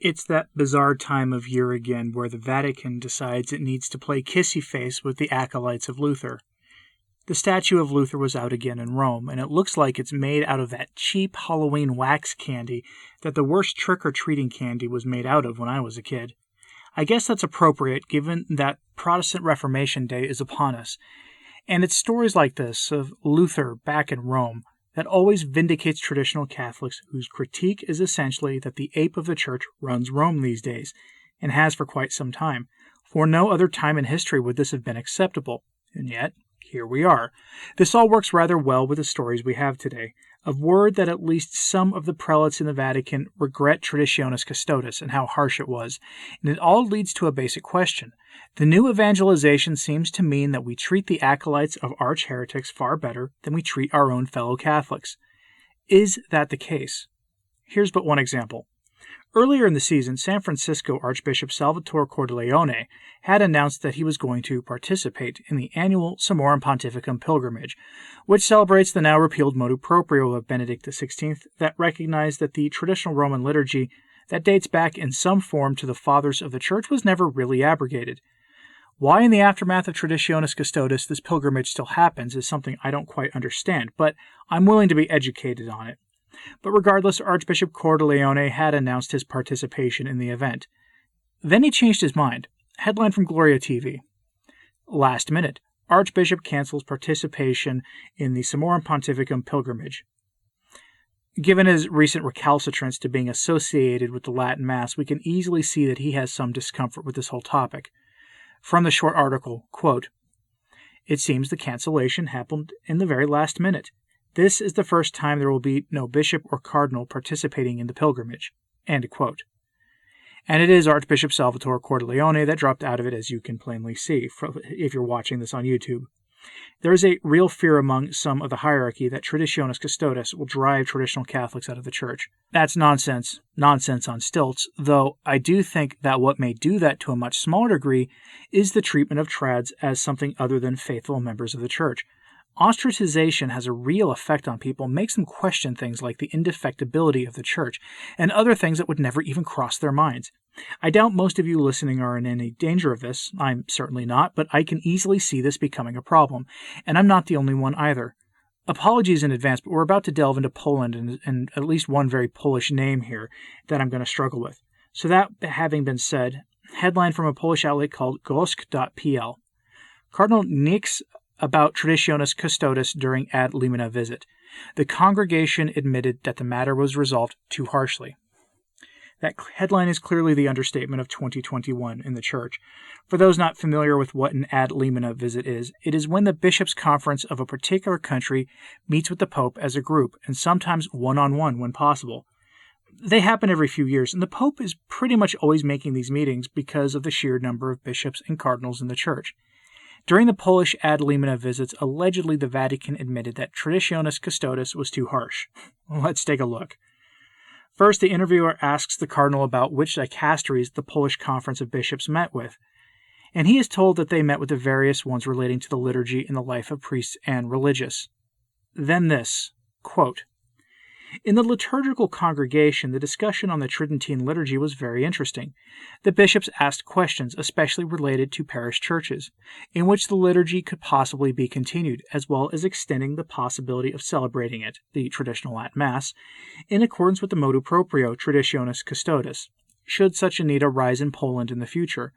It's that bizarre time of year again where the Vatican decides it needs to play kissy face with the acolytes of Luther. The statue of Luther was out again in Rome, and it looks like it's made out of that cheap Halloween wax candy that the worst trick-or-treating candy was made out of when I was a kid. I guess that's appropriate given that Protestant Reformation Day is upon us, and it's stories like this of Luther back in Rome that always vindicates traditional Catholics whose critique is essentially that the ape of the Church runs Rome these days, and has for quite some time. For no other time in history would this have been acceptable, and yet here we are. This all works rather well with the stories we have today, of word that at least some of the prelates in the Vatican regret Traditionis Custodes and how harsh it was, and it all leads to a basic question. The new evangelization seems to mean that we treat the acolytes of arch-heretics far better than we treat our own fellow Catholics. Is that the case? Here's but one example. Earlier in the season, San Francisco Archbishop Salvatore Cordileone had announced that he was going to participate in the annual Summorum Pontificum pilgrimage, which celebrates the now repealed motu proprio of Benedict XVI that recognized that the traditional Roman liturgy that dates back in some form to the fathers of the Church was never really abrogated. Why in the aftermath of Traditionis Custodes this pilgrimage still happens is something I don't quite understand, but I'm willing to be educated on it. But regardless, Archbishop Cordileone had announced his participation in the event. Then he changed his mind. Headline from Gloria TV. Last minute, Archbishop cancels participation in the Summorum Pontificum pilgrimage. Given his recent recalcitrance to being associated with the Latin Mass, we can easily see that he has some discomfort with this whole topic. From the short article, quote, "It seems the cancellation happened in the very last minute. This is the first time there will be no bishop or cardinal participating in the pilgrimage." End quote. And it is Archbishop Salvatore Cordileone that dropped out of it, as you can plainly see if you're watching this on YouTube. There is a real fear among some of the hierarchy that Traditionis Custodes will drive traditional Catholics out of the Church. That's nonsense on stilts, though I do think that what may do that to a much smaller degree is the treatment of trads as something other than faithful members of the Church. Ostracization has a real effect on people, makes them question things like the indefectibility of the Church, and other things that would never even cross their minds. I doubt most of you listening are in any danger of this. I'm certainly not, but I can easily see this becoming a problem, and I'm not the only one either. Apologies in advance, but we're about to delve into Poland and at least one very Polish name here that I'm going to struggle with. So that having been said, headline from a Polish outlet called gosk.pl. Cardinal Nix about Traditionis Custodes during ad limina visit. The congregation admitted that the matter was resolved too harshly. That headline is clearly the understatement of 2021 in the Church. For those not familiar with what an ad limina visit is, it is when the bishops' conference of a particular country meets with the Pope as a group, and sometimes one-on-one when possible. They happen every few years, and the Pope is pretty much always making these meetings because of the sheer number of bishops and cardinals in the Church. During the Polish ad limina visits, allegedly the Vatican admitted that Traditionis Custodes was too harsh. Let's take a look. First, the interviewer asks the cardinal about which dicasteries the Polish Conference of Bishops met with, and he is told that they met with the various ones relating to the liturgy and the life of priests and religious. Then this, quote, "In the liturgical congregation, the discussion on the Tridentine liturgy was very interesting. The bishops asked questions, especially related to parish churches, in which the liturgy could possibly be continued, as well as extending the possibility of celebrating it, the traditional Latin Mass, in accordance with the motu proprio Traditionis Custodes, should such a need arise in Poland in the future.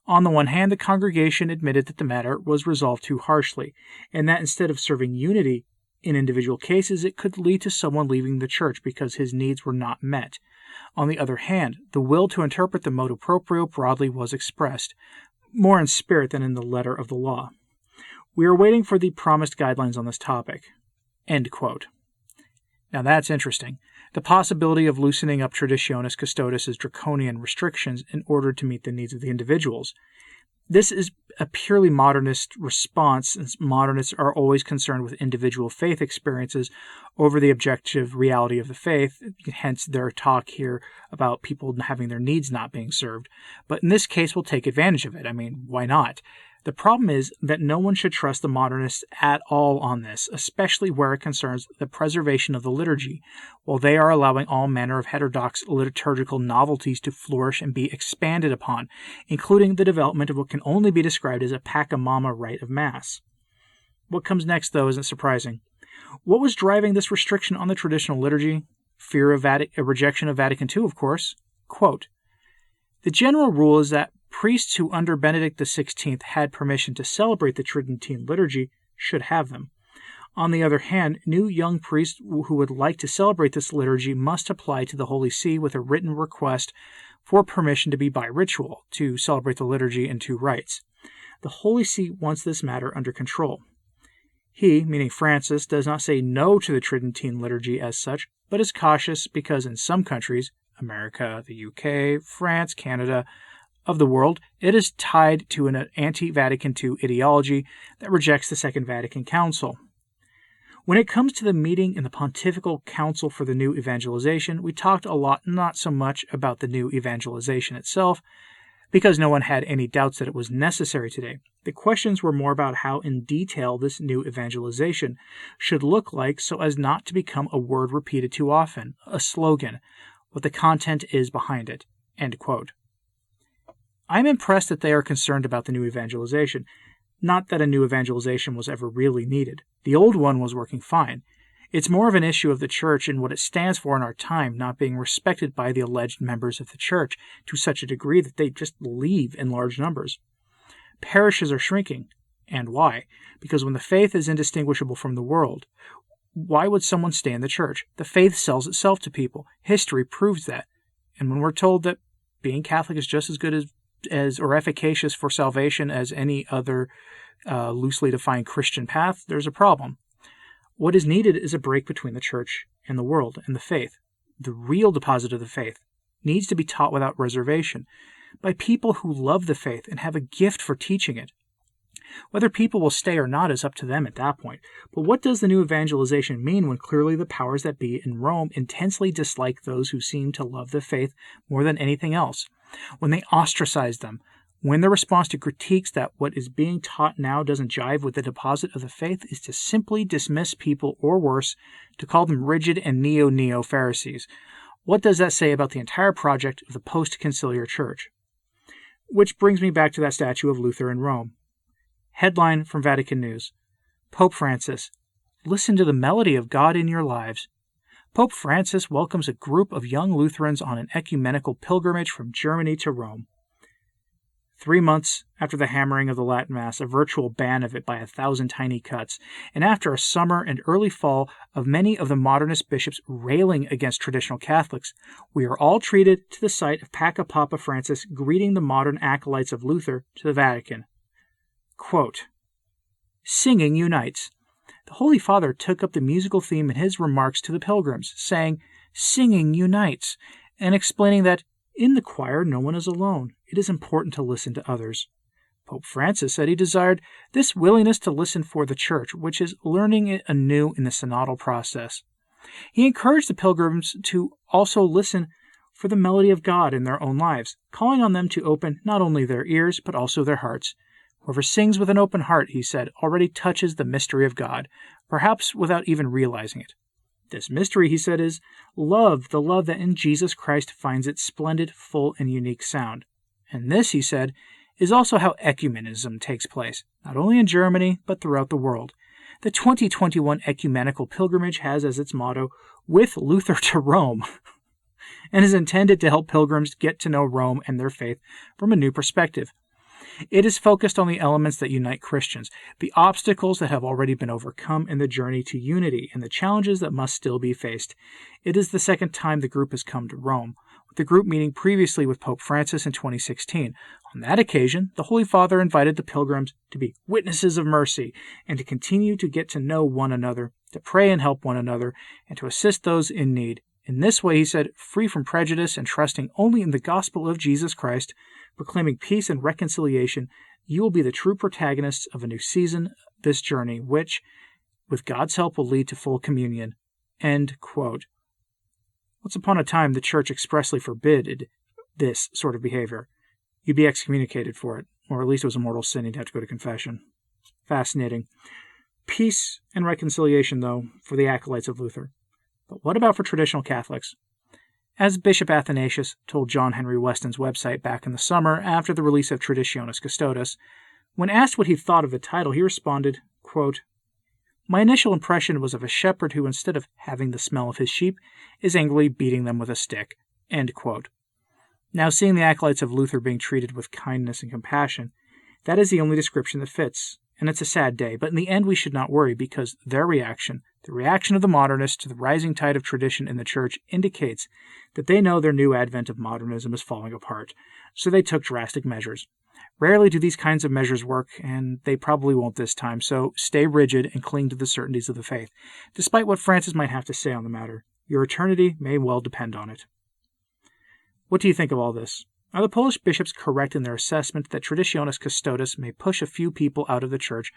On the one hand, the congregation admitted that the matter was resolved too harshly, and that instead of serving unity in individual cases, it could lead to someone leaving the Church because his needs were not met. On the other hand, the will to interpret the motu proprio broadly was expressed, more in spirit than in the letter of the law. We are waiting for the promised guidelines on this topic." End quote. Now that's interesting. The possibility of loosening up Traditionis Custodes' draconian restrictions in order to meet the needs of the individuals. This is a purely modernist response, since modernists are always concerned with individual faith experiences over the objective reality of the faith, hence their talk here about people having their needs not being served. But in this case, we'll take advantage of it. I mean, why not? The problem is that no one should trust the modernists at all on this, especially where it concerns the preservation of the liturgy, while they are allowing all manner of heterodox liturgical novelties to flourish and be expanded upon, including the development of what can only be described as a Pachamama rite of Mass. What comes next, though, isn't surprising. What was driving this restriction on the traditional liturgy? Fear of a rejection of Vatican II, of course. Quote, "The general rule is that priests who under Benedict XVI had permission to celebrate the Tridentine liturgy should have them. On the other hand, new young priests who would like to celebrate this liturgy must apply to the Holy See with a written request for permission to be bi-ritual, to celebrate the liturgy in two rites. The Holy See wants this matter under control. He, meaning Francis, does not say no to the Tridentine liturgy as such, but is cautious because in some countries, America, the UK, France, Canada, of the world, it is tied to an anti-Vatican II ideology that rejects the Second Vatican Council. When it comes to the meeting in the Pontifical Council for the New Evangelization, we talked a lot, not so much about the new evangelization itself, because no one had any doubts that it was necessary today. The questions were more about how in detail this new evangelization should look like so as not to become a word repeated too often, a slogan, what the content is behind it." End quote. I'm impressed that they are concerned about the new evangelization. Not that a new evangelization was ever really needed. The old one was working fine. It's more of an issue of the Church and what it stands for in our time not being respected by the alleged members of the Church to such a degree that they just leave in large numbers. Parishes are shrinking. And why? Because when the faith is indistinguishable from the world, why would someone stay in the Church? The faith sells itself to people. History proves that. And when we're told that being Catholic is just as good as or efficacious for salvation as any other loosely defined Christian path, there's a problem. What is needed is a break between the Church and the world and the faith. The real deposit of the faith needs to be taught without reservation by people who love the faith and have a gift for teaching it. Whether people will stay or not is up to them at that point. But what does the new evangelization mean when clearly the powers that be in Rome intensely dislike those who seem to love the faith more than anything else? When they ostracize them, when their response to critiques that what is being taught now doesn't jive with the deposit of the faith is to simply dismiss people, or worse, to call them rigid and neo-Pharisees. What does that say about the entire project of the post-conciliar church? Which brings me back to that statue of Luther in Rome. Headline from Vatican News: Pope Francis, listen to the melody of God in your lives. Pope Francis welcomes a group of young Lutherans on an ecumenical pilgrimage from Germany to Rome. 3 months after the hammering of the Latin Mass, a virtual ban of it by 1,000 tiny cuts, and after a summer and early fall of many of the modernist bishops railing against traditional Catholics, we are all treated to the sight of Papa Francis greeting the modern acolytes of Luther to the Vatican. Quote, "Singing unites." The Holy Father took up the musical theme in his remarks to the pilgrims, saying, "Singing unites," and explaining that in the choir no one is alone. It is important to listen to others. Pope Francis said he desired this willingness to listen for the Church, which is learning it anew in the synodal process. He encouraged the pilgrims to also listen for the melody of God in their own lives, calling on them to open not only their ears, but also their hearts. Whoever sings with an open heart, he said, already touches the mystery of God, perhaps without even realizing it. This mystery, he said, is love, the love that in Jesus Christ finds its splendid, full, and unique sound. And this, he said, is also how ecumenism takes place, not only in Germany, but throughout the world. The 2021 ecumenical pilgrimage has as its motto, "With Luther to Rome," and is intended to help pilgrims get to know Rome and their faith from a new perspective. It is focused on the elements that unite Christians, the obstacles that have already been overcome in the journey to unity, and the challenges that must still be faced. It is the second time the group has come to Rome, with the group meeting previously with Pope Francis in 2016. On that occasion, the Holy Father invited the pilgrims to be witnesses of mercy and to continue to get to know one another, to pray and help one another, and to assist those in need. In this way, he said, free from prejudice and trusting only in the gospel of Jesus Christ, proclaiming peace and reconciliation, you will be the true protagonists of a new season, this journey, which, with God's help, will lead to full communion. End quote. Once upon a time, the Church expressly forbid this sort of behavior. You'd be excommunicated for it. Or at least it was a mortal sin. He'd have to go to confession. Fascinating. Peace and reconciliation, though, for the acolytes of Luther. But what about for traditional Catholics? As Bishop Athanasius told John Henry Weston's website back in the summer after the release of Traditionis Custodes, when asked what he thought of the title, he responded, quote, "My initial impression was of a shepherd who, instead of having the smell of his sheep, is angrily beating them with a stick." End quote. Now, seeing the acolytes of Luther being treated with kindness and compassion, that is the only description that fits, and it's a sad day. But in the end, we should not worry, because their reaction, the reaction of the modernists to the rising tide of tradition in the Church, indicates that they know their new advent of modernism is falling apart, so they took drastic measures. Rarely do these kinds of measures work, and they probably won't this time, so stay rigid and cling to the certainties of the faith, despite what Francis might have to say on the matter. Your eternity may well depend on it. What do you think of all this? Are the Polish bishops correct in their assessment that Traditionis Custodes may push a few people out of the Church,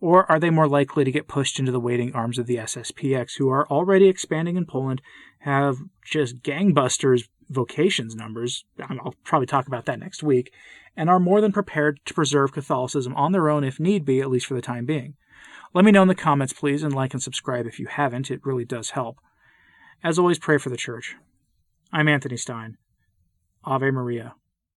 or are they more likely to get pushed into the waiting arms of the SSPX, who are already expanding in Poland, have just gangbusters vocations numbers, I'll probably talk about that next week, and are more than prepared to preserve Catholicism on their own if need be, at least for the time being? Let me know in the comments, please, and like and subscribe if you haven't. It really does help. As always, pray for the Church. I'm Anthony Stine. Ave Maria.